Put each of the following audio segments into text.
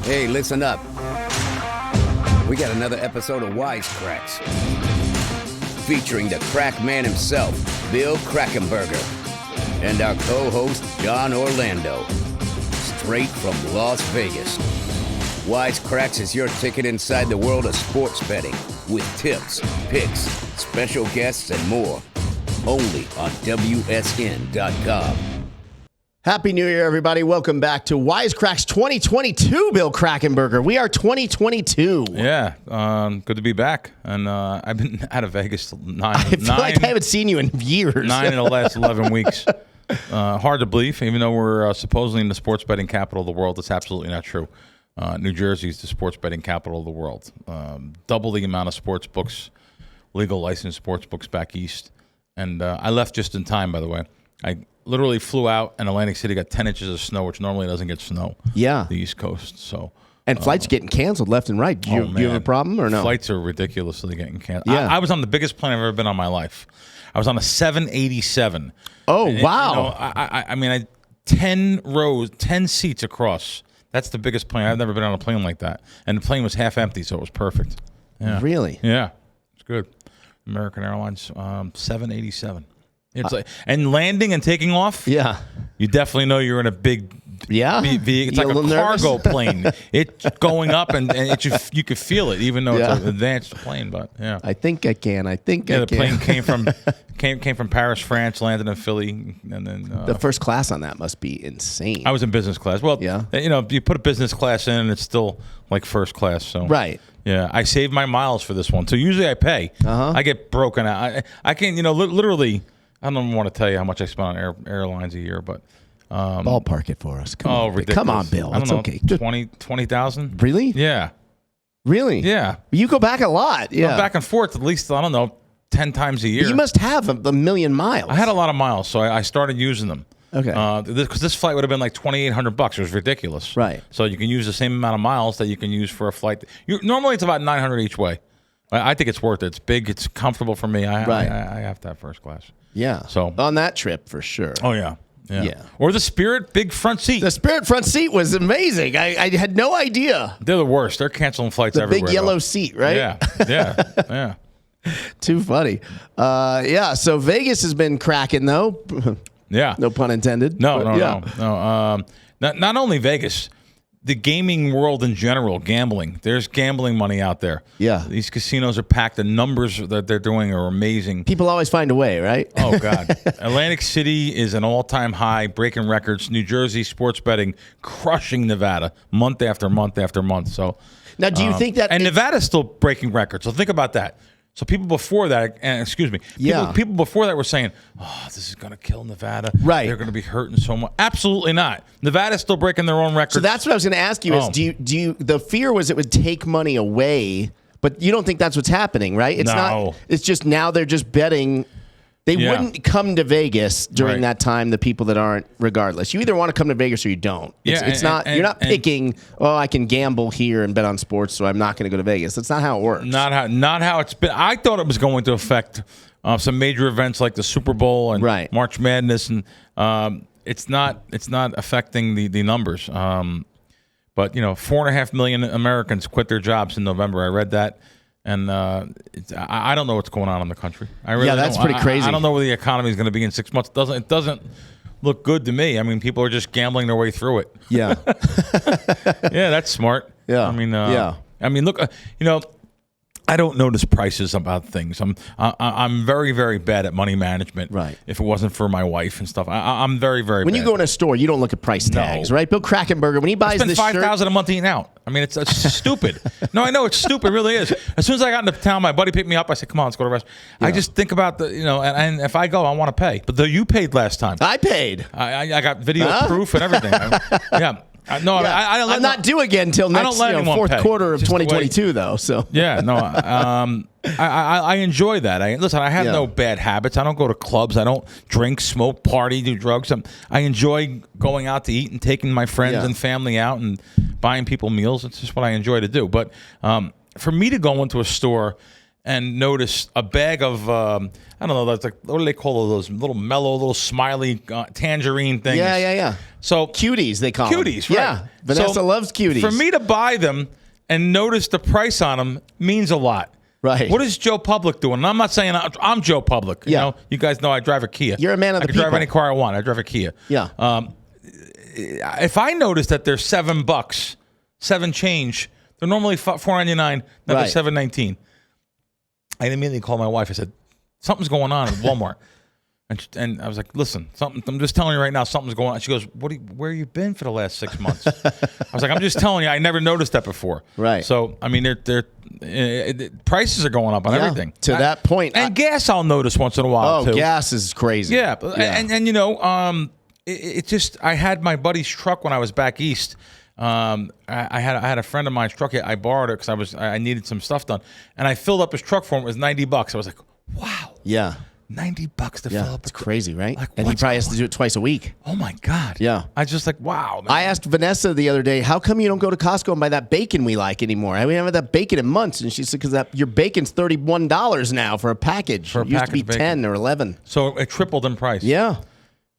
Hey, listen up. We got another episode of Wise Kracks, featuring the crack man himself, Bill Krackenberger, and our co-host, John Orlando, straight from Las Vegas. Wise Kracks is your ticket inside the world of sports betting, with tips, picks, special guests, and more. Only on WSN.com. Happy New Year, everybody. Welcome back to Wise Kracks 2022, Bill Krackenberger. We are 2022. Yeah, good to be back. And I've been out of Vegas I feel like I haven't seen you in years. 9 in the last 11 weeks. Hard to believe, even though we're supposedly in the sports betting capital of the world. It's absolutely not true. New Jersey is the sports betting capital of the world. Double the amount of sports books, legal licensed sports books back east. And I left just in time, by the way. I literally flew out, and Atlantic City got 10 inches of snow, which normally doesn't get snow. Yeah. The East Coast. So, and flights getting canceled left and right. Do you have a problem or no? Flights are ridiculously getting canceled. Yeah. I was on the biggest plane I've ever been on in my life. I was on a 787. Oh, and, wow. I mean, 10 rows, 10 seats across. That's the biggest plane. I've never been on a plane like that. And the plane was half empty, so it was perfect. Yeah. Really? Yeah. It's good. American Airlines 787. It's like, and landing and taking off. Yeah. You definitely know you're in a big. Yeah. It's like a cargo plane. It's going up, and you could feel it, even though it's an advanced plane. But yeah, I think I can. the plane came from Paris, France, landed in Philly, and then the first class on that must be insane. I was in business class. Well, yeah. You put a business class in, and it's still like first class. So right. Yeah, I saved my miles for this one. So usually I pay. I get broken out. I can't. Literally. I don't want to tell you how much I spend on airlines a year, but ballpark it for us. Come on, ridiculous. Come on, Bill. I don't know, okay. 20,000. Really? Yeah. Really? Yeah. You go back a lot. Yeah. Back and forth at least, I don't know, 10 times a year. But you must have a million miles. I had a lot of miles, so I started using them. Okay. Because this flight would have been like $2,800. It was ridiculous. Right. So you can use the same amount of miles that you can use for a flight. Normally it's about $900 each way. I think it's worth it. It's big. It's comfortable for me. I have to have first class. Yeah. So on that trip for sure. Oh yeah. Or the Spirit big front seat. The Spirit front seat was amazing. I had no idea. They're the worst. They're canceling flights everywhere. The big yellow seat, right? Yeah. Too funny. So Vegas has been cracking though. Yeah. No pun intended. No. Not only Vegas. The gaming world in general, gambling. There's gambling money out there. Yeah. These casinos are packed. The numbers that they're doing are amazing. People always find a way, right? Oh, God. Atlantic City is an all-time high, breaking records. New Jersey, sports betting, crushing Nevada month after month after month. So now, do you think that... And Nevada's still breaking records. So think about that. So people before that, people before that were saying, "Oh, this is going to kill Nevada. Right? They're going to be hurting so much." Absolutely not. Nevada's still breaking their own records. So that's what I was going to ask you. Is do you? The fear was it would take money away, but you don't think that's what's happening, right? It's not. It's just now they're just betting. They wouldn't come to Vegas during that time, the people that aren't, regardless. You either want to come to Vegas or you don't. It's not. You're not picking, I can gamble here and bet on sports, so I'm not going to go to Vegas. That's not how it works. Not how it's been. I thought it was going to affect some major events like the Super Bowl and March Madness, and it's not affecting the numbers. But 4.5 million Americans quit their jobs in November. I read that. And I don't know what's going on in the country. I really that's pretty crazy. I don't know where the economy is going to be in 6 months. It doesn't look good to me. I mean, people are just gambling their way through it. Yeah. Yeah, that's smart. Yeah. I mean, look, I don't notice prices about things. I'm very, very bad at money management. Right. If it wasn't for my wife and stuff, I'm very, very. When bad. you go in a store, you don't look at price tags, right? Bill Krackenberger, when he buys this shirt, $5,000 a month eating out. I mean, it's stupid. No, I know it's stupid. It really is. As soon as I got into town, my buddy picked me up. I said, "Come on, let's go to a restaurant." Yeah. I just think about and if I go, I want to pay. But you paid last time. I paid. I got video proof and everything. I'm not due again until next fourth quarter of 2022, though. So I enjoy that. I have no bad habits. I don't go to clubs. I don't drink, smoke, party, do drugs. I enjoy going out to eat and taking my friends and family out and buying people meals. It's just what I enjoy to do. But for me to go into a store and noticed a bag of I don't know, that's like, what do they call those little mellow, little smiley tangerine things? Yeah. So cuties, they call cuties, them. right? Yeah, Vanessa loves cuties. For me to buy them and notice the price on them means a lot. Right. What is Joe Public doing? And I'm not saying I'm Joe Public. You know, you guys know I drive a Kia. You're a man of the people. I can drive any car I want. I drive a Kia. Yeah. If I notice that they're $7, 7 change, they're normally $4.99. Now they're $7.19. I immediately called my wife. I said, something's going on at Walmart. And I was like, listen, I'm just telling you right now, something's going on. She goes, where you been for the last 6 months? I was like, I'm just telling you, I never noticed that before. Right. So, I mean, prices are going up on everything. To that point. And gas I'll notice once in a while, too. Gas is crazy. Yeah. And you know, it just, I had my buddy's truck when I was back east. I had a friend of mine's truck. I borrowed it because I needed some stuff done, and I filled up his truck for him. It was $90. I was like, wow. Yeah. $90 to fill up. It's crazy, right? Like, and he probably has to do it twice a week. Oh my God. Yeah. I just like, wow, man. I asked Vanessa the other day, how come you don't go to Costco and buy that bacon we like anymore? We haven't had that bacon in months. And she said, because your bacon's $31 now for a package. It used to be 10 or 11. So it tripled in price. Yeah.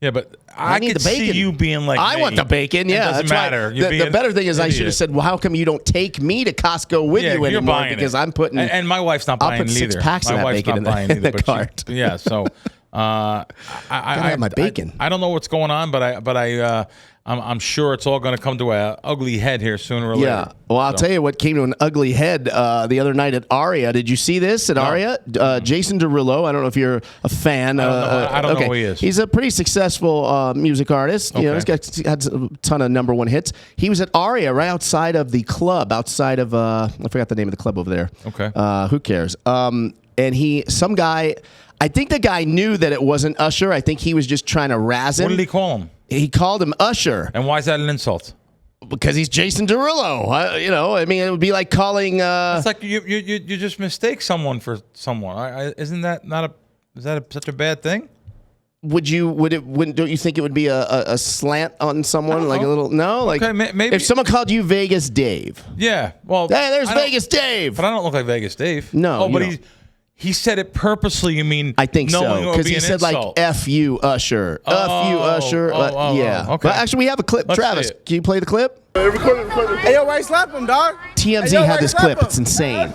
Yeah, but I need could the bacon. see you being like, I want the bacon. Yeah, it doesn't matter. The better thing is, I should have said, well, how come you don't take me to Costco with you anymore? Buying because it. I'm putting, and my wife's not buying I'll put either. 6 packs my of that wife's bacon not buying in either. the cart. Yeah, so I have my bacon. I don't know what's going on, but I'm sure it's all going to come to an ugly head here sooner or later. Yeah. Well, I'll tell you what came to an ugly head the other night at Aria. Did you see this at Aria? Jason Derulo. I don't know if you're a fan. I don't know who he is. He's a pretty successful music artist. You know, he's had a ton of number 1 hits. He was at Aria right outside of the club, outside of I forgot the name of the club over there. Okay. Who cares? And some guy. I think the guy knew that it wasn't Usher. I think he was just trying to razz him. What did he call him? He called him Usher. And why is that an insult? Because he's Jason Derulo. You know, I mean, it would be like calling. It's like you just mistake someone for someone. Isn't that such a bad thing? Don't you think it would be a slant on someone, like a little? No, like maybe if someone called you Vegas Dave. Yeah, well, hey, there's Vegas Dave. But I don't look like Vegas Dave. No, but he said it purposely. You mean? I think so, because he said insult. like "F you, Usher." F you, Usher. Yeah. Okay. But actually, we have a clip. Let's Travis, can you play the clip? Hey, yo, why you slap him, dog? TMZ had this clip. It's insane.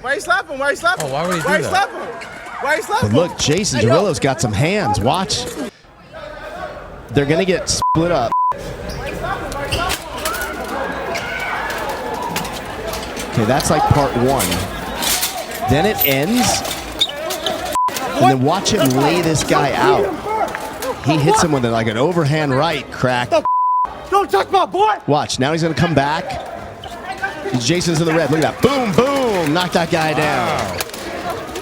Why you slap him? Why you slap him? Oh, why would he do Why you that? slap him? Why you slap But him? look, Jason Derulo's got some hands. Watch. They're gonna get split up. Okay, that's like part 1. Then it ends, and then watch him lay this guy out. He hits him with like an overhand right, Krack. Don't touch my boy! Watch, now he's gonna come back. Jason's in the red. Look at that. Boom, boom. Knock that guy down.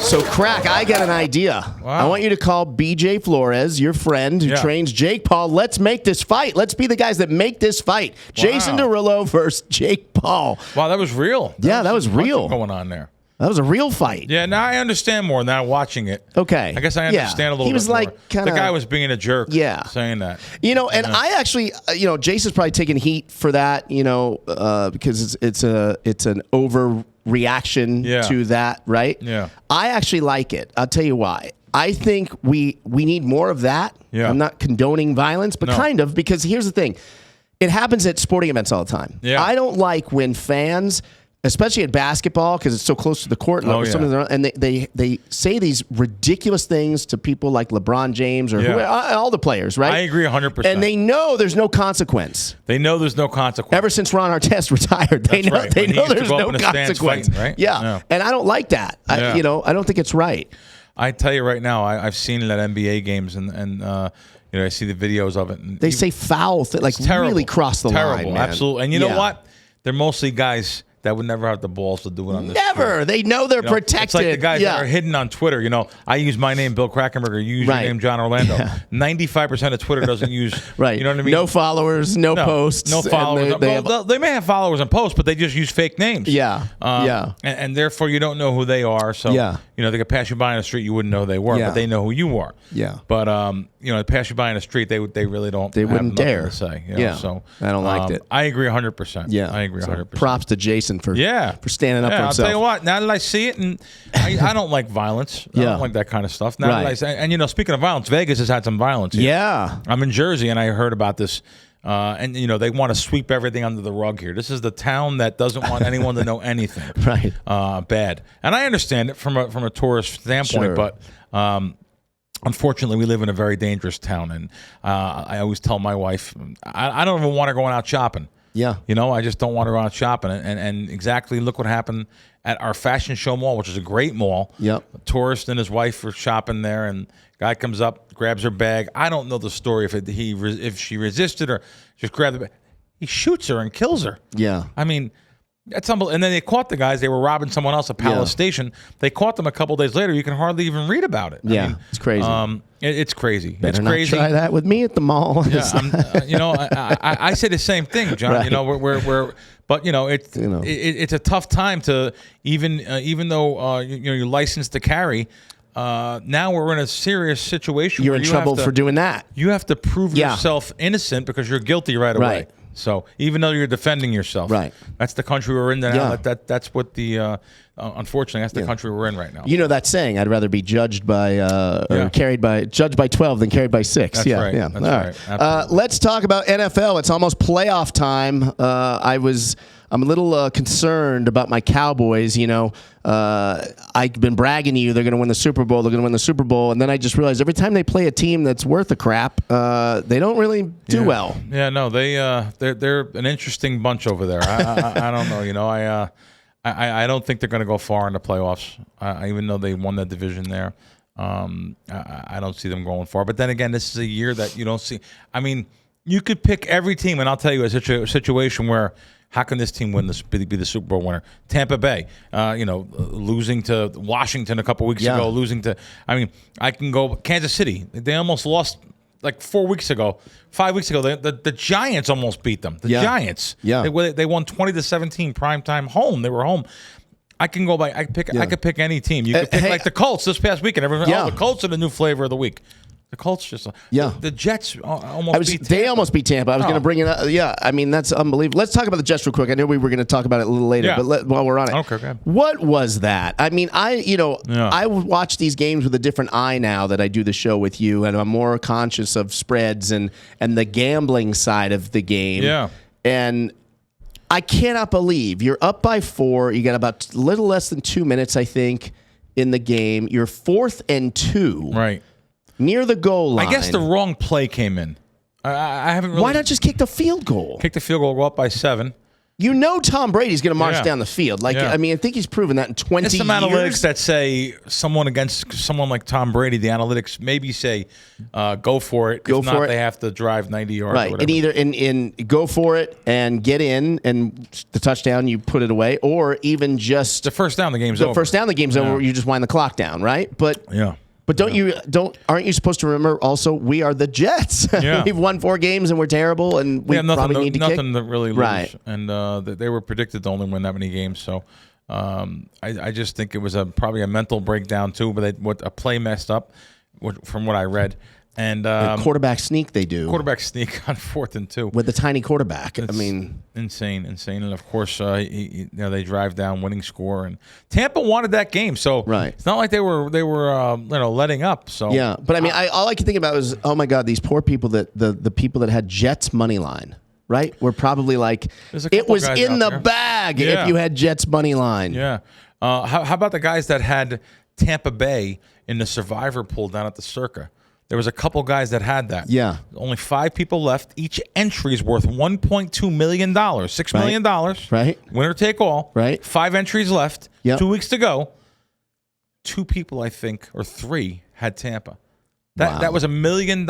So, Krack, I got an idea. Wow. I want you to call BJ Flores, your friend who trains Jake Paul. Let's make this fight. Let's be the guys that make this fight. Wow. Jason Derulo versus Jake Paul. Wow, that was real. That was real. Going on there. That was a real fight. Yeah, now I understand more now watching it. Okay. I guess I understand a little bit He was more. like kind of. The guy was being a jerk. Yeah. Saying that. You know, and I actually, Jason's probably taking heat for that, because it's an overreaction to that, right? Yeah. I actually like it. I'll tell you why. I think we need more of that. Yeah. I'm not condoning violence, but kind of, because here's the thing. It happens at sporting events all the time. Yeah. I don't like when fans, especially at basketball, because it's so close to the court, and they say these ridiculous things to people like LeBron James or whoever, all the players, right? I agree 100%. And they know there's no consequence. They know there's no consequence. Ever since Ron Artest retired, they know there's no consequence. Fighting, right? Yeah, and I don't like that. I don't think it's right. I tell you right now, I've seen it at NBA games, and I see the videos of it. And they say foul, really cross the line, man. Absolutely. And you know what? They're mostly guys that would never have the balls to do it on this. Never. Street. They know they're protected. It's like the guys that are hidden on Twitter. I use my name, Bill Krackenberger. You use your name, John Orlando. 95% of Twitter doesn't use. Right. You know what I mean? No followers, no posts. No followers. They may have followers and posts, but they just use fake names. Yeah. And therefore, you don't know who they are. So, they could pass you by in the street. You wouldn't know who they were, but they know who you are. Yeah. But, they pass you by in the street. They really don't. They wouldn't dare to say. So I don't like it. I agree 100%. Yeah. I agree 100%. Props to Jason Jackson for standing up for himself. I'll tell you what. Now that I see it, and I don't like violence. I don't like that kind of stuff. Now that I say, and speaking of violence, Vegas has had some violence here. Yeah, I'm in Jersey, and I heard about this. And they want to sweep everything under the rug here. This is the town that doesn't want anyone to know anything. Right. Bad. And I understand it from a tourist standpoint, but unfortunately, we live in a very dangerous town. And I always tell my wife, I don't even want her going out shopping. Yeah. I just don't want her out shopping. And exactly look what happened at our Fashion Show Mall, which is a great mall. Yep. A tourist and his wife were shopping there, and guy comes up, grabs her bag. I don't know the story if she resisted or just grabbed the bag. He shoots her and kills her. Yeah. I mean, that's unbelievable. And then they caught the guys. They were robbing someone else at Palace Station. They caught them a couple days later. You can hardly even read about it. Yeah, I mean, it's crazy. It's crazy. Better it's crazy. Not try that with me at the mall. Yeah, I say the same thing, John. Right. But it's a tough time to even though you're licensed to carry. Now we're in a serious situation. You're in trouble for doing that. You have to prove yourself innocent because you're guilty right away. Right. So even though you're defending yourself, right? That's the country we're in now. That's what the unfortunately that's the country we're in right now. You know that saying, I'd rather be judged by or judged by 12 than carried by 6. That's right. Yeah. That's right. Let's talk about NFL. It's almost playoff time. I'm a little concerned about my Cowboys. I've been bragging to you they're going to win the Super Bowl. They're going to win the Super Bowl, and then I just realized every time they play a team that's worth a crap, they don't really do well. Yeah, no, they're an interesting bunch over there. I don't know. I don't think they're going to go far in the playoffs. Even though they won that division there, I don't see them going far. But then again, this is a year that you don't see. I mean, you could pick every team, and I'll tell you a situation where. How can this team be the Super Bowl winner? Tampa Bay, losing to Washington a couple weeks ago, I can go Kansas City. They almost lost like 5 weeks ago. The Giants almost beat them. The Giants. Yeah. They won 20-17 primetime home. They were home. I can go by. I could pick any team. You could pick like the Colts this past weekend. Everyone, the Colts are the new flavor of the week. The Colts just the Jets almost beat Tampa. They almost beat Tampa. I was going to bring it up. Yeah, I mean, that's unbelievable. Let's talk about the Jets real quick. I know we were going to talk about it a little later, but while we're on it. Okay, okay. What was that? I mean, I watch these games with a different eye now that I do the show with you, and I'm more conscious of spreads and the gambling side of the game. Yeah. And I cannot believe you're up by 4. You got about a little less than 2 minutes, I think, in the game. You're 4th and 2. Right. Near the goal line. I guess the wrong play came in. I haven't really. Why not just kick the field goal? Kick the field goal, go up by 7. Tom Brady's going to march down the field. I mean, I think he's proven that in 20 years. There's some analytics that say someone against someone like Tom Brady, the analytics maybe say go for it. If not, they have to drive 90 yards. Right, and either in go for it and get in, and the touchdown you put it away, or even just the first down the game's over. The first down the game's over. You just wind the clock down, right? But But aren't you supposed to remember also we are the Jets? Yeah. We've won 4 games and we're terrible and we probably need to kick. Nothing to really lose. Right. And they were predicted to only win that many games. So I just think it was probably a mental breakdown too, but a play messed up from what I read. And quarterback sneak they do. Quarterback sneak on 4th and 2 with the tiny quarterback. I mean, insane. And of course, they drive down, winning score, and Tampa wanted that game. So it's not like they were letting up. So yeah, but I mean, all I can think about was, oh my God, these poor people that the people that had Jets money line. Right, we're probably like it was in the bag if you had Jets money line. Yeah. How about the guys that had Tampa Bay in the survivor pool down at the Circa? There was a couple guys that had that. Yeah. Only 5 people left. Each entry is worth $1.2 million, $6 million. Right. Winner take all. Right. 5 entries left. Yep. 2 weeks to go. 2 people, I think, or 3 had Tampa. That was $1 million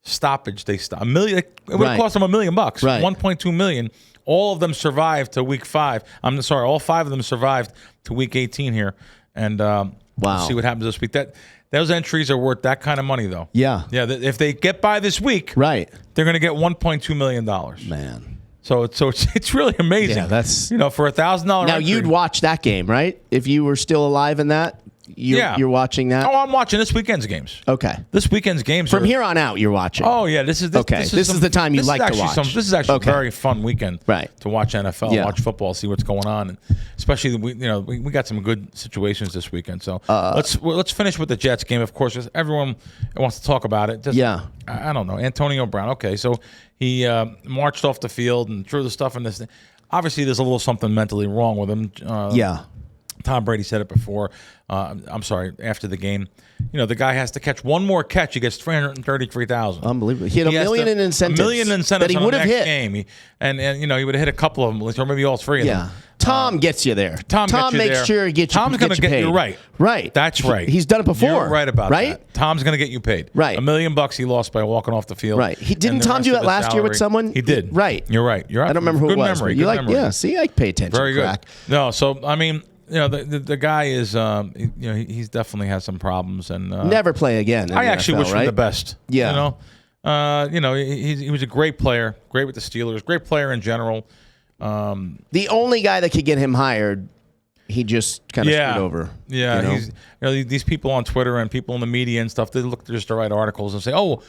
stoppage. They stopped. $1 million. It would have cost them $1 million. Right. $1.2 million. All of them survived to week 5. I'm sorry. All 5 of them survived to week 18 here. And we'll see what happens this week. Those entries are worth that kind of money, though. Yeah. Yeah. If they get by this week, they're going to get $1.2 million. Man. So it's really amazing. Yeah, that's for $1,000. Now you'd watch that game, right? If you were still alive in that. You're watching that? Oh, I'm watching this weekend's games. Okay. This weekend's games. From here on out, you're watching. Oh, yeah. This is the time you like to watch. This is actually a very fun weekend to watch NFL, watch football, see what's going on. And especially, we got some good situations this weekend. So let's finish with the Jets game. Of course, everyone wants to talk about it. I don't know. Antonio Brown. Okay, so he marched off the field and threw the stuff in this. Obviously, there's a little something mentally wrong with him. Tom Brady said it before. I'm sorry, after the game. The guy has to catch one more catch. He gets $333,000. Unbelievable. He had $1 million in incentives. $1 million in incentives that he would have hit. Game. He would have hit a couple of them, or maybe all three of them. Tom gets you there. Tom makes sure he gets you paid. Tom's going to get you right. Right. That's right. He's done it before. You're right about that. Tom's going to get you paid. Right. $1 million he lost by walking off the field. Right. Didn't Tom do that last year with someone? He did. Right. You're right. I don't remember who it was. Memory. Good memory. Yeah. See, I pay attention. Very good. Krack. No. So I mean. The guy is, he's definitely has some problems, and never play again. I actually wish him the best. Yeah, he was a great player, great with the Steelers, great player in general. The only guy that could get him hired, he just kind of screwed over. Yeah, these people on Twitter and people in the media and stuff, they look just to write articles and say, "Oh,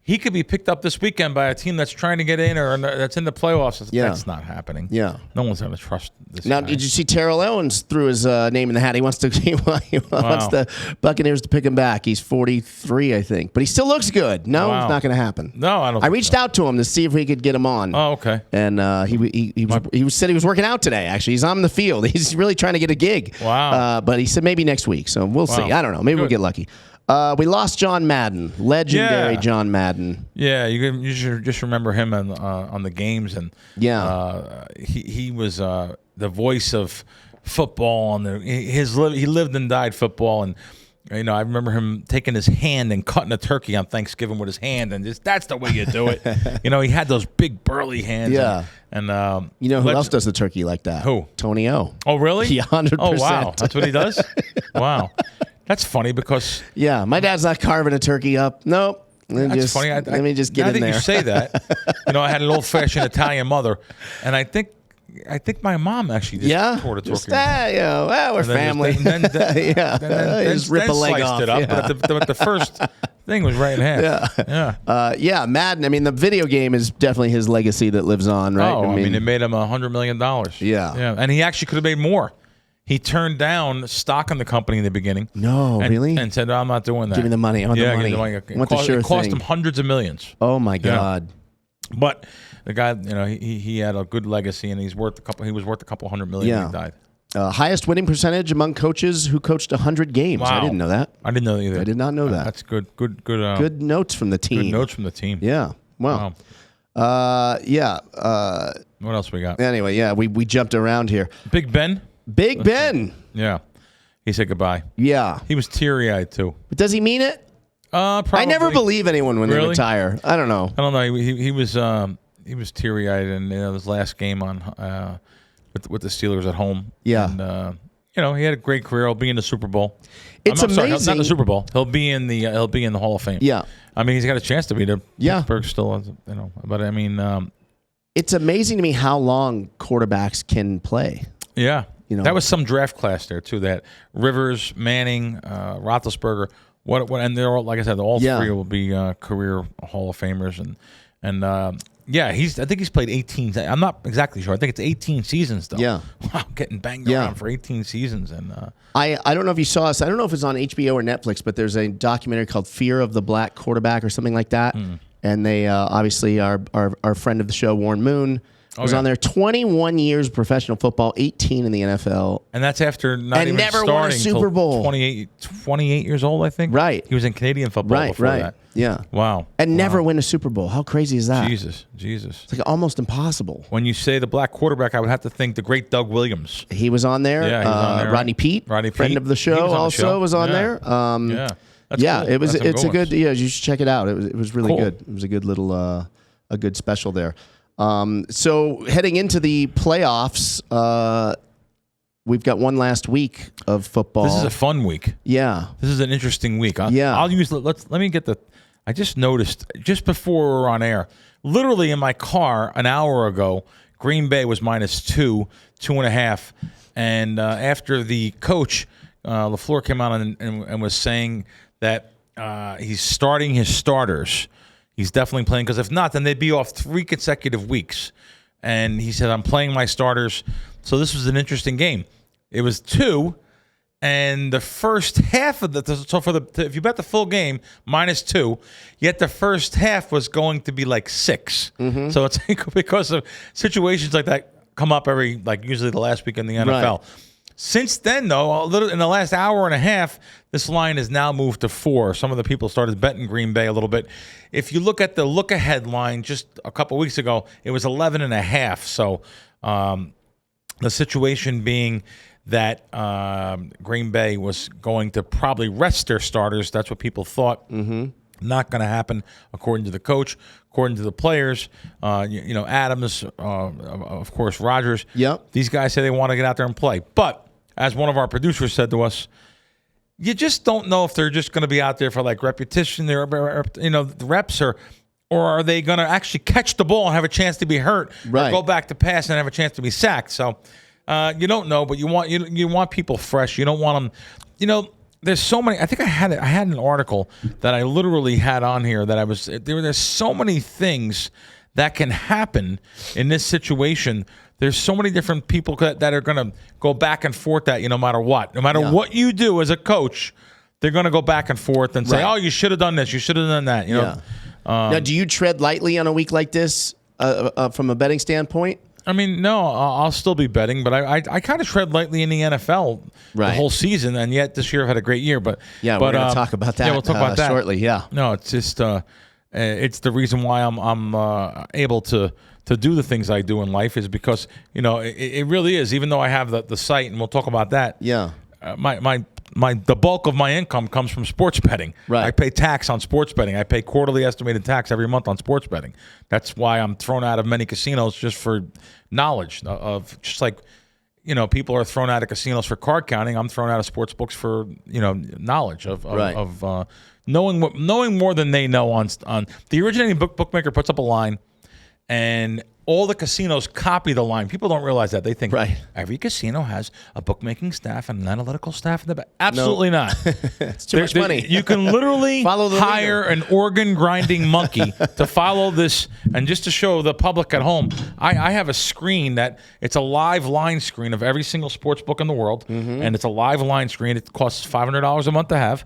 he could be picked up this weekend by a team that's trying to get in or that's in the playoffs." That's not happening. Yeah, no one's going to trust this. Now, guy. Did you see Terrell Owens threw his name in the hat? He wants the Buccaneers to pick him back. He's 43, I think, but he still looks good. No, it's not going to happen. No, I don't. I reached out to him to see if we could get him on. Oh, okay. And he said he was working out today. Actually, he's on the field. He's really trying to get a gig. Wow. But he said maybe next week. So we'll see. I don't know. Maybe we'll get lucky. We lost John Madden, legendary John Madden. Yeah, you should just remember him on the games, and he was the voice of football, and he lived and died football, and I remember him taking his hand and cutting a turkey on Thanksgiving with his hand, and that's the way you do it. He had those big burly hands. Yeah, and who else does the turkey like that? Who? Tony O. Oh, really? Yeah, 100%. Oh, wow, that's what he does. Wow. That's funny because my dad's not carving a turkey up. Nope. That's funny. Let me just get in there. I think you say that. I had an old-fashioned Italian mother, and I think my mom actually just tore the turkey. We're family. Then just rip a leg off. It up, but the first thing was right in half. Yeah. Madden. I mean, the video game is definitely his legacy that lives on, right? Oh, I mean, it made him $100 million. Yeah, and he actually could have made more. He turned down stock in the company in the beginning. No, really? And said, "I'm not doing that. Give me the money. I want the money. It cost him hundreds of millions. Oh my God! But the guy, he had a good legacy, and he was worth a couple $100 million when he died. Highest winning percentage among coaches who coached 100 games. Wow. I didn't know that. I didn't know that either. I did not know that. That's good. Good notes from the team. Good notes from the team. Yeah. Wow. What else we got? Anyway, we jumped around here. Big Ben. Big Ben. Yeah. He said goodbye. Yeah. He was teary-eyed, too. But does he mean it? Probably. I never believe anyone when they retire. I don't know. I don't know. He was teary-eyed in his last game on with the Steelers at home. Yeah. And, he had a great career. He'll be in the Super Bowl. It's amazing. Sorry, not the Super Bowl. He'll be in the Hall of Fame. Yeah. I mean, he's got a chance to be there. Yeah. Pittsburgh still, But I mean, it's amazing to me how long quarterbacks can play. Yeah. That was some draft class there too. That Rivers, Manning, Roethlisberger, and they're all, like I said, all three will be career Hall of Famers, and I think he's played 18. I'm not exactly sure. I think it's 18 seasons though. Yeah, wow, getting banged around for 18 seasons, and I don't know if you saw us. I don't know if it's on HBO or Netflix, but there's a documentary called "Fear of the Black Quarterback" or something like that, and they obviously our friend of the show, Warren Moon. Was on there 21 years professional football, 18 in the NFL. And that's after not even never starting won a Super Bowl. 28 years old, I think. Right. He was in Canadian football before that. Yeah. Wow. And never win a Super Bowl. How crazy is that? Jesus. It's like almost impossible. When you say the black quarterback, I would have to think the great Doug Williams. He was on there. Yeah, he was on there. Rodney Peete, friend of the show, was on there. That's cool. It's a good. Yeah, you should check it out. It was really good. It was a good little a good special there. So heading into the playoffs, we've got one last week of football. This is a fun week. Yeah. This is an interesting week. Let me get I just noticed just before we were on air, literally in my car an hour ago, Green Bay was -2, 2.5. And after the coach LaFleur came out and was saying that he's starting his starters. He's definitely playing, because if not, then they'd be off 3 consecutive weeks. And he said, I'm playing my starters. So this was an interesting game. It was 2, and the first half of if you bet the full game, -2, yet the first half was going to be like 6. Mm-hmm. So it's because of situations like that come up usually the last week in the NFL. Right. Since then, though, in the last hour and a half, this line has now moved to 4. Some of the people started betting Green Bay a little bit. If you look at the look-ahead line just a couple weeks ago, it was 11.5. So the situation being that Green Bay was going to probably rest their starters. That's what people thought. Mm-hmm. Not going to happen, according to the coach, according to the players. Adams, of course, Rodgers. Yep. These guys say they want to get out there and play. But as one of our producers said to us, you just don't know if they're just going to be out there for like repetition, the reps, or are they going to actually catch the ball and have a chance to be hurt, right, or go back to pass and have a chance to be sacked. So you don't know, but you want people fresh. You don't want them. There's so many. I think I had an article that I literally had on here that there's so many things that can happen in this situation. There's so many different people that are going to go back and forth no matter what. No matter what you do as a coach, they're going to go back and forth and say, oh, you should have done this. You should have done that. Now, do you tread lightly on a week like this from a betting standpoint? I mean, no, I'll still be betting, but I kind of tread lightly in the NFL the whole season, and yet this year I've had a great year. But we're going to talk about that. Yeah, we'll talk about that shortly. Yeah. No, it's just it's the reason why I'm able to do the things I do in life is because it really is. Even though I have the site, and we'll talk about that. Yeah. The bulk of my income comes from sports betting. Right. I pay tax on sports betting. I pay quarterly estimated tax every month on sports betting. That's why I'm thrown out of many casinos just for knowledge of just like people are thrown out of casinos for card counting. I'm thrown out of sports books for knowledge of knowing more than they know on the originating bookmaker puts up a line. And all the casinos copy the line. People don't realize that. They think every casino has a bookmaking staff and an analytical staff in the back. Absolutely not. It's too much money. You can literally hire an organ grinding monkey to follow this. And just to show the public at home, I have a screen that it's a live line screen of every single sports book in the world. Mm-hmm. And it's a live line screen. It costs $500 a month to have.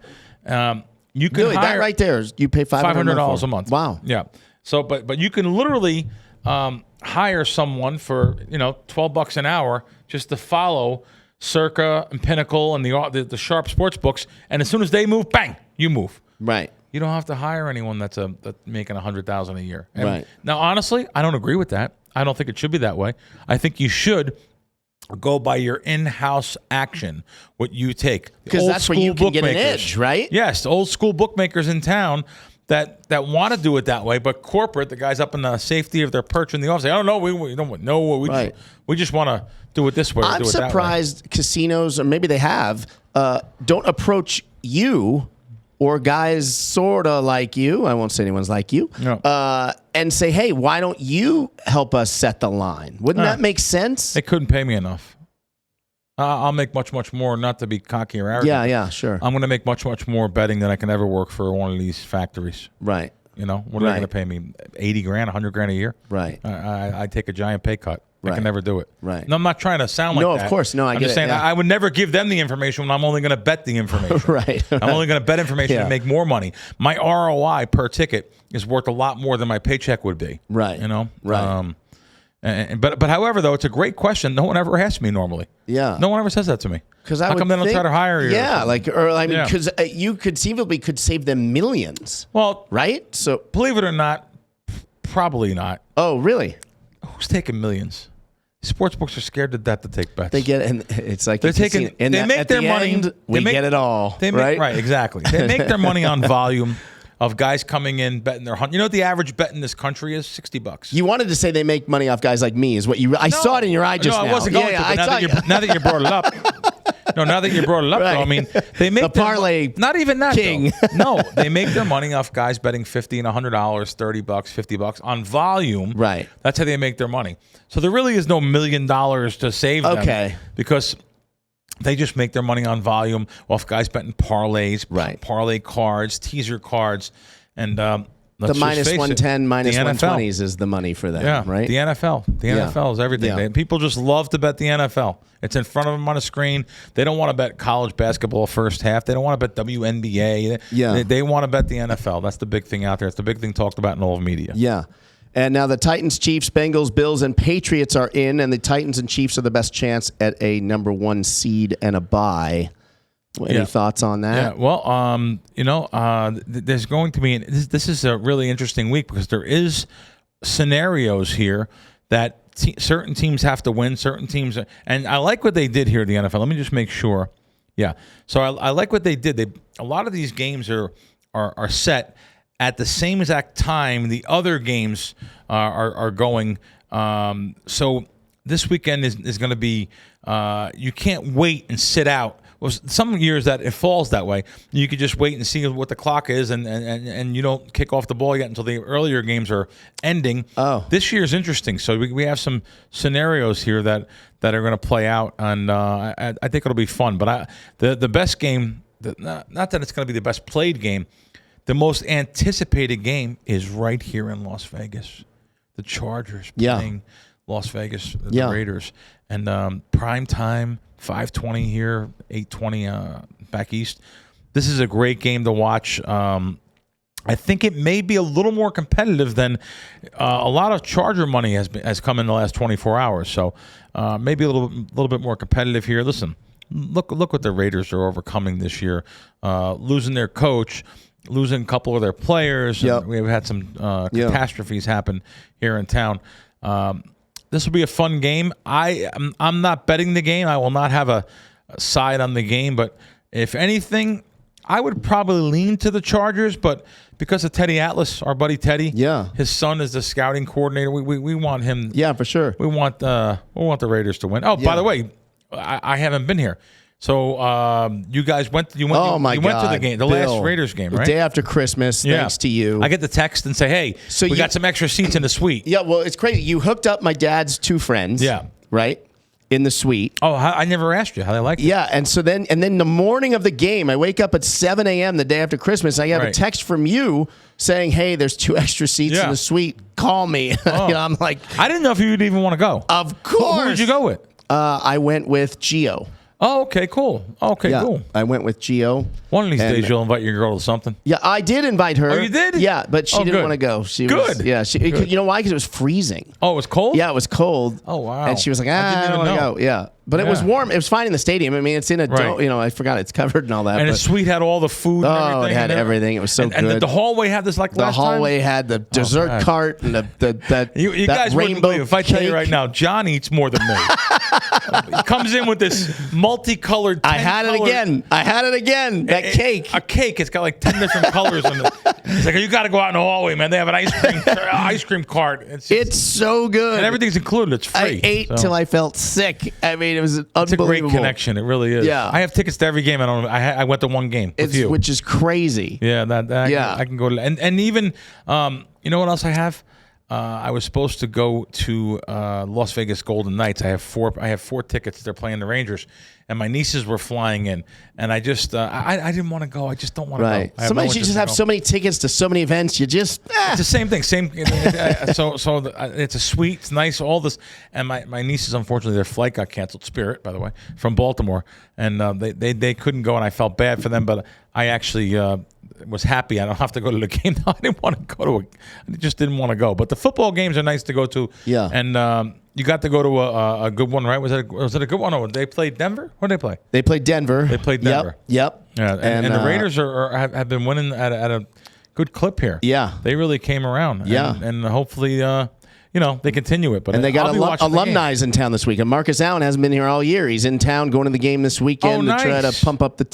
You can hire that right there. You pay $500 a month. Wow. Yeah. So, but you can literally hire someone for $12 an hour just to follow Circa and Pinnacle and the sharp sports books, and as soon as they move, bang, you move. Right. You don't have to hire anyone that's making $100,000 a year. And right. Now, honestly, I don't agree with that. I don't think it should be that way. I think you should go by your in-house action, what you take. Because that's where you can get an edge, right? Yes, old school bookmakers in town that want to do it that way, but corporate, the guys up in the safety of their perch in the office, say, "Oh no, we don't know. We just want to do it this way." I'm surprised casinos, or maybe they have, don't approach you or guys sort of like you. I won't say anyone's like you. No. And say, "Hey, why don't you help us set the line?" Wouldn't that make sense? They couldn't pay me enough. I'll make much, much more, not to be cocky or arrogant. Yeah, sure. I'm going to make much, much more betting than I can ever work for one of these factories. Right. What are they going to pay me? $80,000, $100,000 a year? Right. I take a giant pay cut. Right. I can never do it. Right. No, I'm not trying to sound like that. No, of course. No, I'm just saying I would never give them the information when I'm only going to bet the information. Right. I'm only going to bet information to make more money. My ROI per ticket is worth a lot more than my paycheck would be. Right. Right. But however, though, it's a great question. No one ever asks me normally. Yeah. No one ever says that to me. Because how come they don't try to hire you? Yeah, because you conceivably could save them millions. Well, right? So believe it or not, probably not. Oh, really? Who's taking millions? Sports books are scared to death to take bets. They get, and it's like they're taking. And they make their money. We get it all. Right, exactly. They make their money on volume of guys coming in betting their $100. You know what the average bet in this country is? $60. You wanted to say they make money off guys like me, is what you? I saw it in your eye just now. No, I wasn't going to. But now that you brought it up. No, now that you brought it up, though, I mean, they make the parlay. Not even that, king. No, they make their money off guys betting $50 and $100, $30, $50 on volume. Right. That's how they make their money. So there really is no $1 million to save them. Okay. Because They just make their money on volume off guys betting parlays, right? Parlay cards, teaser cards, and the minus 110, minus 120s is the money for them, right? The NFL. The NFL is everything. People just love to bet the NFL. It's in front of them on a screen. They don't want to bet college basketball first half. They don't want to bet WNBA. They want to bet the NFL. That's the big thing out there. It's the big thing talked about in all of media. Yeah. And now the Titans, Chiefs, Bengals, Bills, and Patriots are in, and the Titans and Chiefs are the best chance at a number 1 seed and a bye. Any thoughts on that? Yeah, well, there's going to be this is a really interesting week because there is scenarios here that certain teams have to win, certain teams, and I like what they did here in the NFL. Let me just make sure. Yeah, so I like what they did. A lot of these games are set at the same exact time the other games are going. So this weekend is going to be you can't wait and sit out. Well, some years that it falls that way. You could just wait and see what the clock is, and you don't kick off the ball yet until the earlier games are ending. Oh, this year is interesting. So we have some scenarios here that are going to play out, and I think it'll be fun. But the best game, not that it's going to be the best played game, the most anticipated game is right here in Las Vegas. The Chargers playing Las Vegas, the Raiders, and prime time. 5:20 here, 8:20 back east. This is a great game to watch. I think it may be a little more competitive than a lot of Charger money has come in the last 24 hours. So maybe a little bit more competitive here. Listen, look what the Raiders are overcoming this year, losing their coach, losing a couple of their players. Yep. We've had some catastrophes happen here in town. This will be a fun game. I'm not betting the game. I will not have a side on the game. But if anything, I would probably lean to the Chargers. But because of Teddy Atlas, our buddy Teddy, his son is the scouting coordinator. We want him. Yeah, for sure. We want the Raiders to win. Oh, by the way, I haven't been here. So you guys went. You went to the game, the last Raiders game, right? The day after Christmas. Thanks to you. I get the text and say, "Hey, we got some extra seats in the suite." Yeah, well, it's crazy. You hooked up my dad's 2 friends. Yeah, right in the suite. Oh, I never asked you how they liked it. Yeah, and then the morning of the game, I wake up at 7 a.m. the day after Christmas. I have a text from you saying, "Hey, there's 2 extra seats in the suite. Call me." I'm like, I didn't know if you'd even want to go. Of course. Who did you go with? I went with Gio. Oh, okay, cool. Okay, cool. I went with Gio. One of these days you'll invite your girl to something. Yeah, I did invite her. Oh, you did? Yeah, but she didn't want to go. She was, yeah, you know why? Because it was freezing. Oh, it was cold? Yeah, it was cold. Oh, wow. And she was like, I don't want to go. Yeah. But it was warm. It was fine in the stadium. I mean, it's in a dome. I forgot it's covered and all that. And the suite had all the food and everything. Oh, it had everything. It was so good. And the hallway had this last time? The hallway had the dessert cart and that you guys wouldn't believe if I tell you right now, John eats more than me. He comes in with this multicolored. I had it again. That cake. A cake. It's got like 10 different colors on it. He's like, you got to go out in the hallway, man. They have an ice cream cart. It's so good. And everything's included. It's free. I ate till I felt sick. I mean, it was unbelievable. It's a great connection. It really is. Yeah. I have tickets to every game. I went to one game with you. Which is crazy. Yeah. I can go to. And even, you know what else I have? I was supposed to go to Las Vegas Golden Knights. I have 4 tickets. They're playing the Rangers, and my nieces were flying in, and I just I didn't want to go. I just don't want to go. Sometimes you just have so many tickets to so many events. You just it's the same thing. It's a suite. It's nice. All this, and my nieces, unfortunately, their flight got canceled. Spirit, by the way, from Baltimore, and they couldn't go, and I felt bad for them, but I actually. Was happy I don't have to go to the game. I didn't want to go to I just didn't want to go. But the football games are nice to go to. Yeah. And you got to go to a good one, right? Was it a good one? Oh, they played Denver? What did they play? They played Denver. Yep. Yeah. And the Raiders have been winning at a good clip here. Yeah. They really came around. Yeah. And hopefully they continue it. But and they got alumni in town this weekend. Marcus Allen hasn't been here all year. He's in town going to the game this weekend to try to pump up the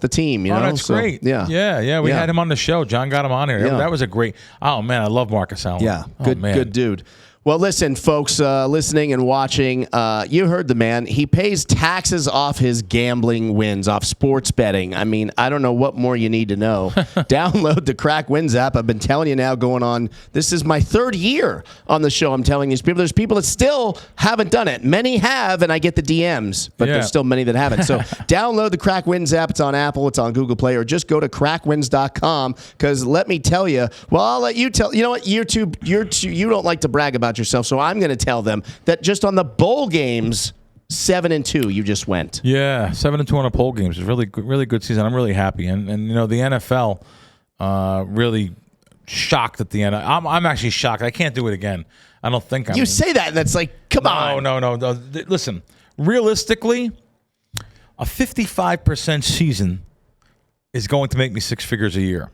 team. You know? That's great. Yeah. We had him on the show. John got him on here. Yeah. That was a great. Oh man, I love Marcus Allen. Yeah, good dude. Well, listen, folks, listening and watching, you heard the man. He pays taxes off his gambling wins, off sports betting. I mean, I don't know what more you need to know. Download the Krack Wins app. I've been telling you now going on. This is my 3rd year on the show. I'm telling these people. There's people that still haven't done it. Many have, and I get the DMs, but there's still many that haven't. So download the Krack Wins app. It's on Apple. It's on Google Play, or just go to crackwins.com, because let me tell you, well, I'll let you tell. You know what, YouTube, you don't like to brag about yourself, so I'm going to tell them that just on the bowl games, 7-2 you just went. Yeah, 7-2 on a bowl games is really good season. I'm really happy, and you know, the NFL really shocked at the end. I'm actually shocked. I can't do it again. I don't think you say that, and that's like, come on. No. Listen, realistically, a 55% season is going to make me 6 figures a year.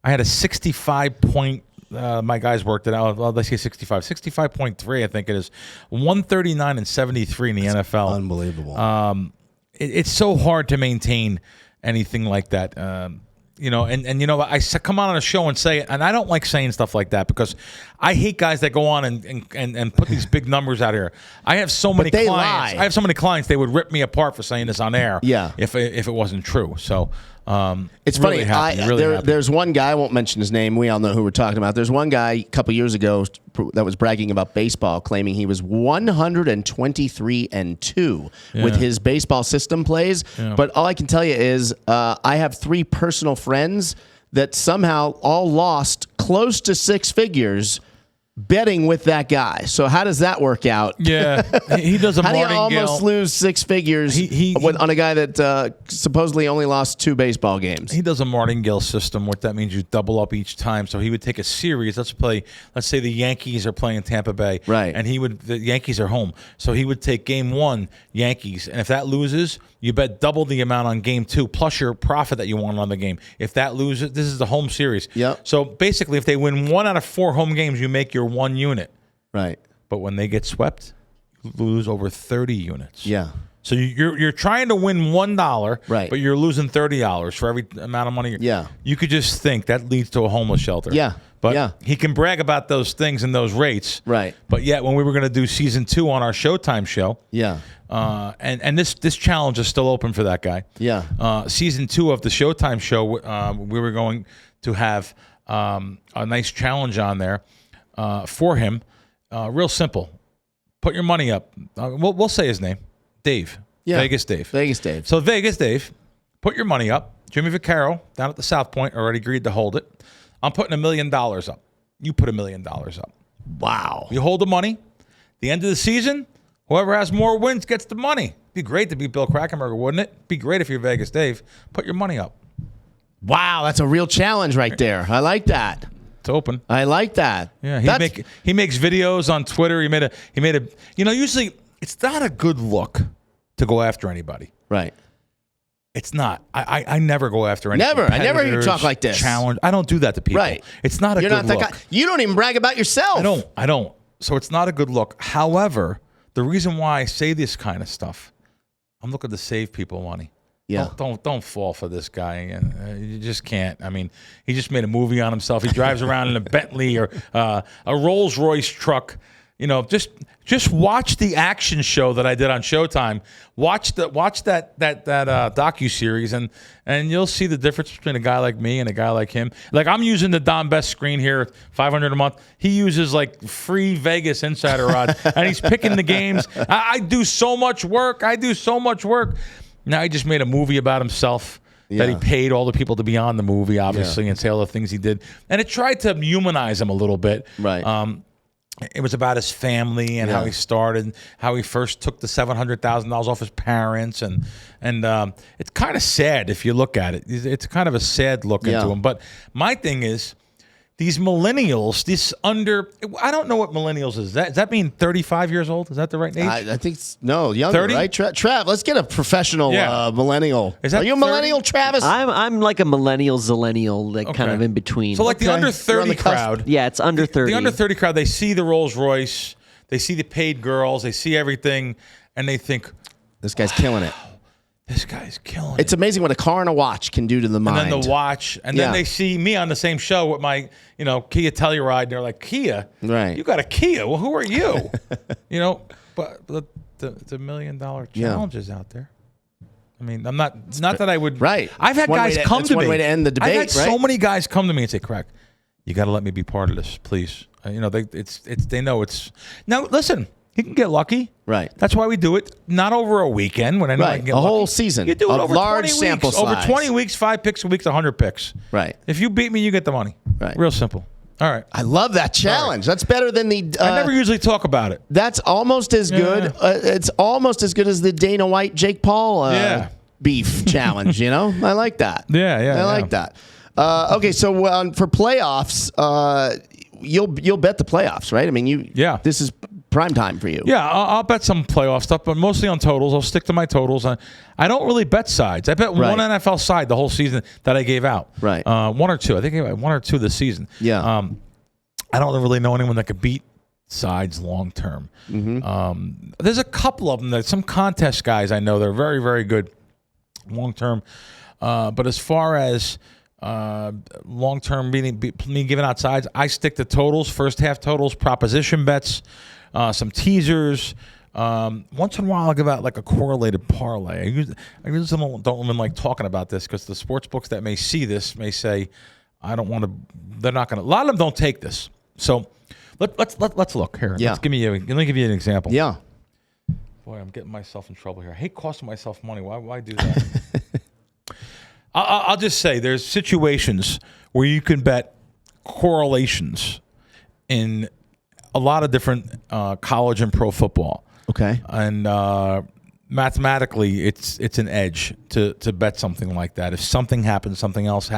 I had a 65-point. My guys worked it out. Well, let's say 65.3, I think it is. 139 and 73 in the NFL. Unbelievable. It's so hard to maintain anything like that. You know, and you know, I come on a show and say, and I don't like saying stuff like that, because I hate guys that go on and put these big numbers out here. I have so many clients. Lie. I have so many clients, they would rip me apart for saying this on air. Yeah. If it wasn't true. So it's really funny. Happy. There's one guy, I won't mention his name. We all know who we're talking about. There's one guy a couple years ago that was bragging about baseball, claiming he was 123-2 with his baseball system plays. Yeah. But all I can tell you is I have 3 personal friends that somehow all lost close to 6 figures betting with that guy. So how does that work out? Yeah, he does a how martingale. do you almost lose 6 figures on a guy that supposedly only lost 2 baseball games? He does a martingale system. What that means, you double up each time. So he would take a series. Let's say the Yankees are playing Tampa Bay, right? And the Yankees are home. So he would take game 1 Yankees, and if that loses, you bet double the amount on game 2 plus your profit that you won on the game. If that loses, this is the home series. Yep. So basically, if they win 1 out of 4 home games, you make your 1 unit. Right. But when they get swept, you lose over 30 units. Yeah. So you're trying to win $1, right? But you're losing $30 for every amount of money. Yeah. You could just think that leads to a homeless shelter. Yeah. But he can brag about those things and those rates. Right. But yet, when we were going to do season 2 on our Showtime show, and this challenge is still open for that guy. Yeah. Season 2 of the Showtime show, we were going to have a nice challenge on there for him. Real simple. Put your money up. We'll say his name, Dave. Yeah. Vegas Dave. Vegas Dave. So Vegas Dave, put your money up. Jimmy Vaccaro down at the South Point already agreed to hold it. I'm putting $1 million up. You put $1 million up. Wow. You hold the money. The end of the season, whoever has more wins gets the money. Be great to beat Bill Krackenberger, wouldn't it? Be great if you're Vegas Dave. Put your money up. Wow, that's a real challenge right there. I like that. It's open. I like that. Yeah, he makes videos on Twitter. He made a. You know, usually it's not a good look to go after anybody. Right. It's not. I never go after any. Never. I never hear you talk like this. Challenge. I don't do that to people. Right. It's not a You're good not that look. guy. You don't even brag about yourself. I don't. So it's not a good look. However, the reason why I say this kind of stuff, I'm looking to save people money. Yeah. Don't fall for this guy. And you just can't. I mean, he just made a movie on himself. He drives around in a Bentley or a Rolls Royce truck. You know, just watch the action show that I did on Showtime. Watch that docuseries, and you'll see the difference between a guy like me and a guy like him. Like, I'm using the Don Best screen here, $500 a month. He uses like free Vegas insider odds, and he's picking the games. I do so much work. Now he just made a movie about himself. That he paid all the people to be on the movie, obviously, and say all the things he did, and it tried to humanize him a little bit. Right. It was about his family and how he started, how he first took the $700,000 off his parents, and it's kind of sad if you look at it. It's kind of a sad look into him. But my thing is, these millennials, I don't know what millennials is. Does that mean 35 years old? Is that the right age? I think younger, 30? Right? Trav, let's get a professional millennial. Are you a millennial, Travis? I'm like a millennial, zillennial, like kind of in between. So like the under 30 crowd. Yeah, it's under 30. The under 30 crowd, they see the Rolls Royce, they see the paid girls, they see everything, and they think, this guy's killing it. this guy's killing It's amazing what a car and a watch can do to the mind. And then the watch, and then they see me on the same show with my, Kia Telluride, and they're like, Kia? Right. You got a Kia? Well, who are you? But the $1 million challenges out there. I mean, I'm not that I would. Right. I've had guys come to me. One way to end the debate. I've had so many guys come to me and say, Krack, you got to let me be part of this, please. They know it's. Now, listen, you can get lucky. Right. That's why we do it. Not over a weekend when anyone can get a lucky. whole season. You do it over large 20 sample weeks. size. Over 20 weeks, 5 picks a week, 100 picks. Right. If you beat me, you get the money. Right. Real simple. All right. I love that challenge. Right. That's better than the. I never usually talk about it. That's almost as good. It's almost as good as the Dana White Jake Paul beef challenge. I like that. I like that. Okay, so for playoffs, you'll bet the playoffs, right? I mean, this is prime time for you. Yeah, I'll bet some playoff stuff, but mostly on totals. I'll stick to my totals. I don't really bet sides. I bet one NFL side the whole season that I gave out. Right. One or two. I think I gave out one or two this season. Yeah. I don't really know anyone that could beat sides long term. Mm-hmm. There's a couple of them. That some contest guys I know they're very, very good long term. But as far as long term me giving out sides, I stick to totals, first half totals, proposition bets, some teasers. Once in a while, I'll give out like a correlated parlay. I usually don't even like talking about this because the sports books that may see this may say, I don't want to. They're not going to. A lot of them don't take this. So let's look here. Yeah. Let me give you an example. Yeah. Boy, I'm getting myself in trouble here. I hate costing myself money. Why do that? I'll just say there's situations where you can bet correlations in a lot of different college and pro football. Okay. And mathematically, it's an edge to bet something like that. If something happens, something else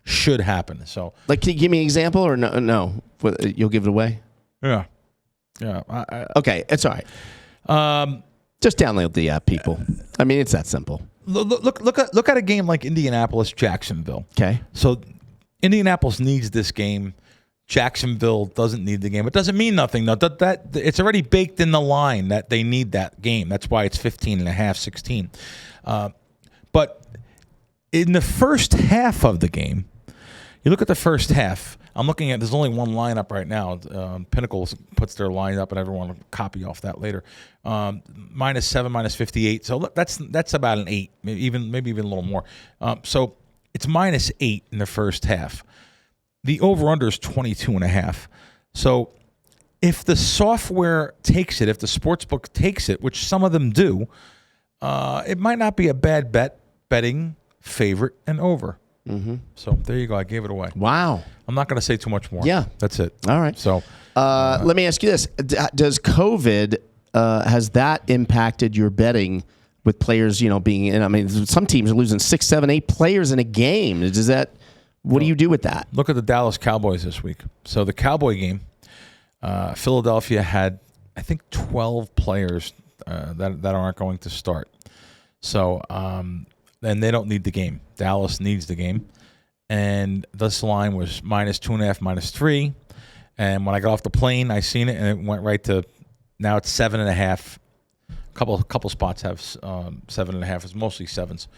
should happen. So, can you give me an example or no? You'll give it away? Yeah. Okay, it's all right. Just download the app, people. I mean, it's that simple. Look at a game like Indianapolis-Jacksonville. Okay. So Indianapolis needs this game. Jacksonville doesn't need the game. It doesn't mean nothing. No, that it's already baked in the line that they need that game. That's why it's 15.5, 16. But in the first half of the game, you look at the first half. I'm looking at, there's only one lineup right now. Pinnacle puts their line up, and everyone will copy off that later. -7, -58. So look, that's about an 8, maybe even a little more. So it's -8 in the first half. The over-under is 22.5. So if the software takes it, if the sportsbook takes it, which some of them do, it might not be a bad betting favorite and over. Mm-hmm. So there you go. I gave it away. Wow. I'm not going to say too much more. Yeah. That's it. All right. So let me ask you this. Does COVID, has that impacted your betting with players, being in? I mean, some teams are losing 6, 7, 8 players in a game. Does that, what do you do with that? Look at the Dallas Cowboys this week. So the Cowboy game, Philadelphia had, I think, 12 players that aren't going to start. So, and they don't need the game. Dallas needs the game. And this line was -2.5, -3. And when I got off the plane, I seen it, and it went right to, now it's 7.5. Couple spots have 7.5. It's mostly 7s.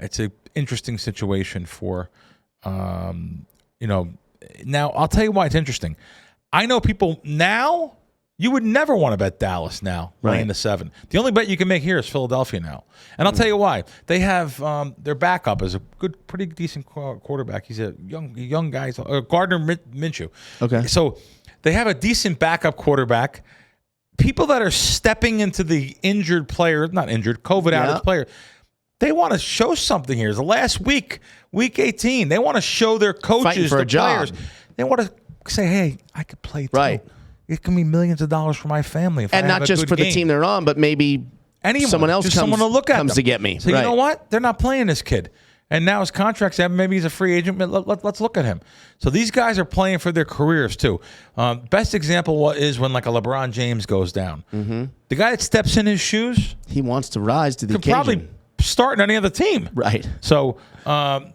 It's an interesting situation for, now I'll tell you why it's interesting. I know people now. You would never want to bet Dallas now, laying the 7. The only bet you can make here is Philadelphia now. And I'll tell you why. They have their backup is a pretty decent quarterback. He's a young guy, Gardner Minshew. Okay. So they have a decent backup quarterback. People that are stepping into the injured player, not injured, COVID outage player, they want to show something here. It's the last week 18. They want to show their coaches, the players. They want to say, hey, I could play too. Right. It can be millions of dollars for my family if I have not just for the team they're on, but maybe someone else someone to look at comes to get me. So you know what? They're not playing this kid. And now his contract's up. Maybe he's a free agent. Let's look at him. So these guys are playing for their careers too. Best example is when like a LeBron James goes down. Mm-hmm. The guy that steps in his shoes, he wants to rise to the could occasion. Probably start in any other team. Right. So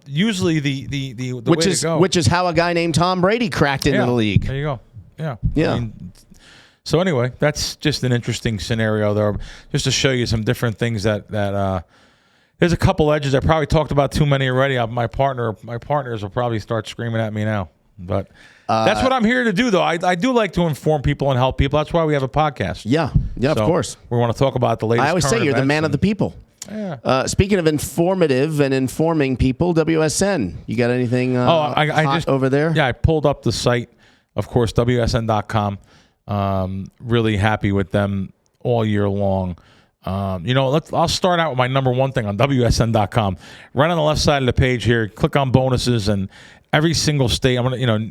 usually the which way is to go, which is how a guy named Tom Brady cracked into the league. There you go. Yeah. Yeah. I mean, so anyway, that's just an interesting scenario there, just to show you some different things that There's a couple edges. I probably talked about too many already. My partners will probably start screaming at me now. But that's what I'm here to do, though. I do like to inform people and help people. That's why we have a podcast. Yeah, of course. We want to talk about the latest. I always say you're the man of the people. Yeah. Speaking of informative and informing people, WSN, you got anything I just over there? Yeah, I pulled up the site, of course, WSN.com. Really happy with them all year long. I'll start out with my number one thing on WSN.com. Right on the left side of the page here, click on bonuses, and every single state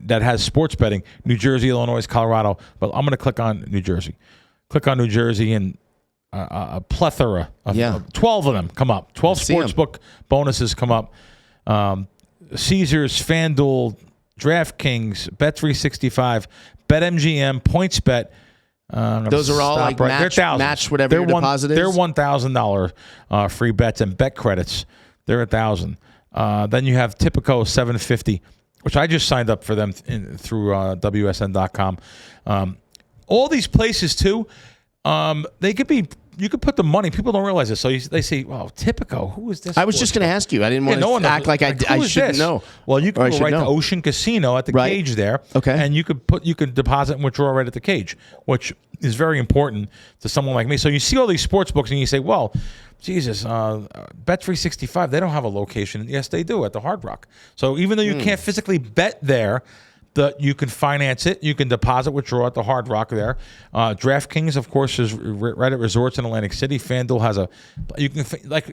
that has sports betting, New Jersey, Illinois, Colorado, but I'm going to click on New Jersey. Click on New Jersey, and a plethora of 12 of them come up. 12 sportsbook bonuses come up. Caesars, FanDuel, DraftKings, Bet365, BetMGM, PointsBet. Those are all like match whatever your deposit is? They're $1,000 free bets and bet credits. They're $1,000. Then you have Tipico $750, which I just signed up for them through WSN.com. All these places too, they could be. You could put the money. People don't realize this. So they say, "Wow, Tipico. Who is this?" I was just going to ask you. I didn't want to act like I shouldn't know. Well, you can go right to Ocean Casino at the cage there. Okay. And you could deposit and withdraw right at the cage, which is very important to someone like me. So you see all these sports books and you say, "Well, Jesus, Bet365, they don't have a location." Yes, they do at the Hard Rock. So even though you can't physically bet there, you can finance it. You can deposit, withdraw at the Hard Rock there. DraftKings, of course, is right at resorts in Atlantic City. FanDuel has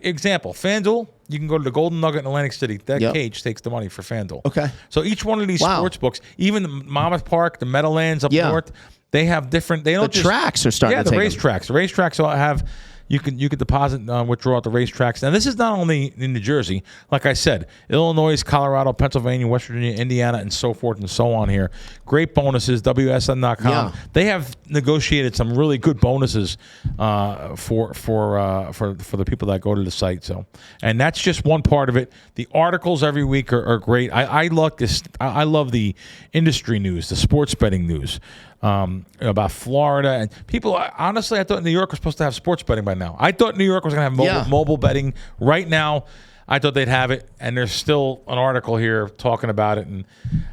example, FanDuel, you can go to the Golden Nugget in Atlantic City. That cage takes the money for FanDuel. Okay. So each one of these sports books, even the Monmouth Park, the Meadowlands up north, they have different. They don't tracks are starting. Yeah, the racetracks. The racetracks will have. You can deposit, withdraw at the racetracks. And this is not only in New Jersey. Like I said, Illinois, Colorado, Pennsylvania, West Virginia, Indiana, and so forth and so on here. Great bonuses, WSN.com. Yeah. They have negotiated some really good bonuses for the people that go to the site. So, and that's just one part of it. The articles every week are great. I love the industry news, the sports betting news. About Florida and people. Honestly, I thought New York was supposed to have sports betting by now. I thought New York was going to have mobile betting right now. I thought they'd have it, and there's still an article here talking about it. And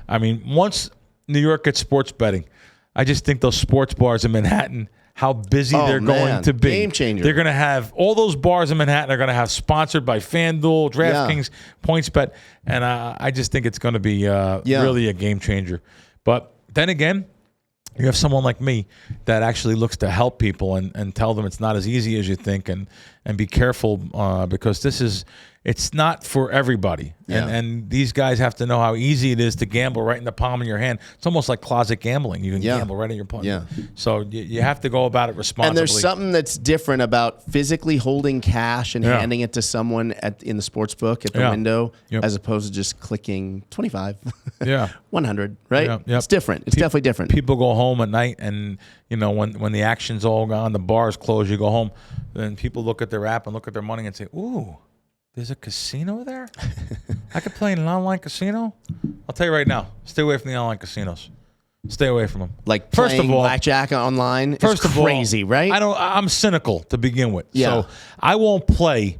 I mean, once New York gets sports betting, I just think those sports bars in Manhattan, how busy they're going to be. Game changer. They're going to have all those bars in Manhattan are going to have sponsored by FanDuel, DraftKings, PointsBet, and I just think it's going to be really a game changer. But then again, you have someone like me that actually looks to help people and tell them it's not as easy as you think and be careful because it's not for everybody. Yeah. And these guys have to know how easy it is to gamble right in the palm of your hand. It's almost like closet gambling. You can gamble right in your palm. Yeah. So you have to go about it responsibly. And there's something that's different about physically holding cash and handing it to someone in the sports book at the window as opposed to just clicking 25, 100, right? Yeah. It's different. It's definitely different. People go home at night and, when the action's all gone, the bar's closed, you go home, then people look at their app and look at their money and say, ooh, there's a casino there? I could play in an online casino? I'll tell you right now, stay away from the online casinos. Stay away from them. Like playing blackjack online is crazy, right? I'm cynical to begin with. Yeah. So I won't play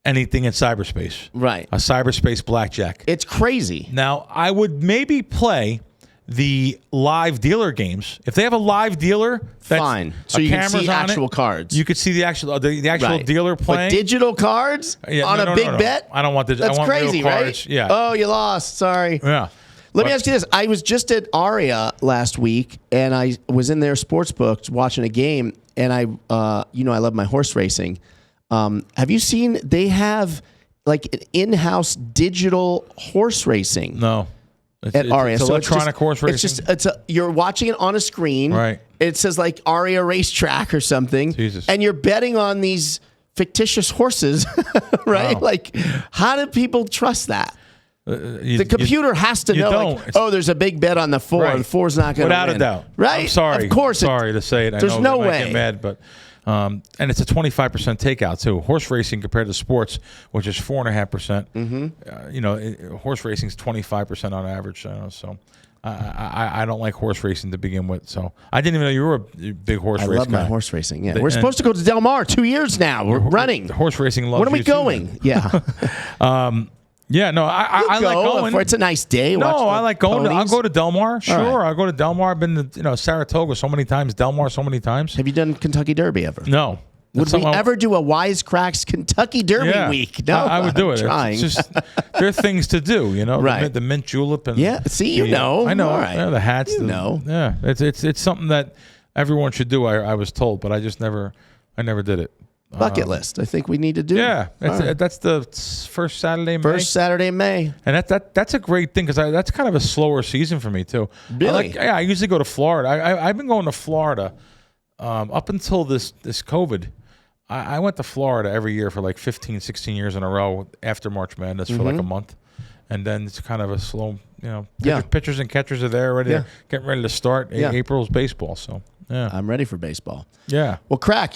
anything in cyberspace. Right. A cyberspace blackjack. It's crazy. Now, I would maybe play the live dealer games. If they have a live dealer, that's fine. So you can see actual cards. You could see the actual dealer playing. But digital cards on a big bet? I don't want digital. That's I want crazy, real cards. right? Yeah. Oh, you lost. Sorry. Yeah. Let me ask you this. I was just at Aria last week, and I was in their sports book watching a game, and I love my horse racing. Have you seen they have like an in-house digital horse racing? No. At Aria. It's electronic horse racing? You're watching it on a screen. Right. It says like Aria Racetrack or something. Jesus. And you're betting on these fictitious horses, right? Wow. Like, how do people trust that? The computer has to know, there's a big bet on the 4. Right. The 4's not going to win. Without a doubt. Right? I'm sorry. Of course. Sorry to say it. There's no way. Get mad, but and it's a 25% takeout too. Horse racing compared to sports, which is 4.5%. Horse racing is 25% on average. So I don't like horse racing to begin with. So I didn't even know you were a big horse race guy. I love my horse racing. Yeah, we're supposed to go to Del Mar 2 years now. We're running. Horse racing loves When are we you going? Yeah. Yeah, no, I like going. It's a nice day. No, I like going. I'll go to Del Mar. Sure, right. I'll go to Del Mar. I've been to Saratoga so many times, Del Mar so many times. Have you done Kentucky Derby ever? No. Would we ever do a Wise Kracks Kentucky Derby week? No, I would do it. Trying. It's just there are things to do, Right. The mint julep and See, you know, I know. All right. The hats. Yeah, it's something that everyone should do. I was told, but I never did it. Bucket list. I think we need to do. Yeah, that's the first Saturday in May. First Saturday in May, and that's a great thing because that's kind of a slower season for me too. Really? I usually go to Florida. I've been going to Florida up until this COVID. I went to Florida every year for like 15, 16 years in a row after March Madness for like a month, and then it's kind of a slow. Pitchers and catchers are there already, getting ready to start. April's baseball, so. Yeah, I'm ready for baseball. Yeah. Well, Krack,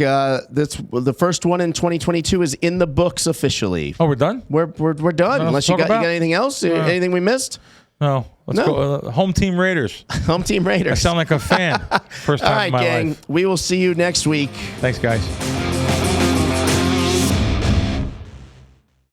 the first one in 2022 is in the books officially. Oh, we're done? We're done. Unless you got anything else? Anything we missed? No. Let's go. Home Team Raiders. Home Team Raiders. I sound like a fan. First time in my life. All right, gang. We will see you next week. Thanks, guys.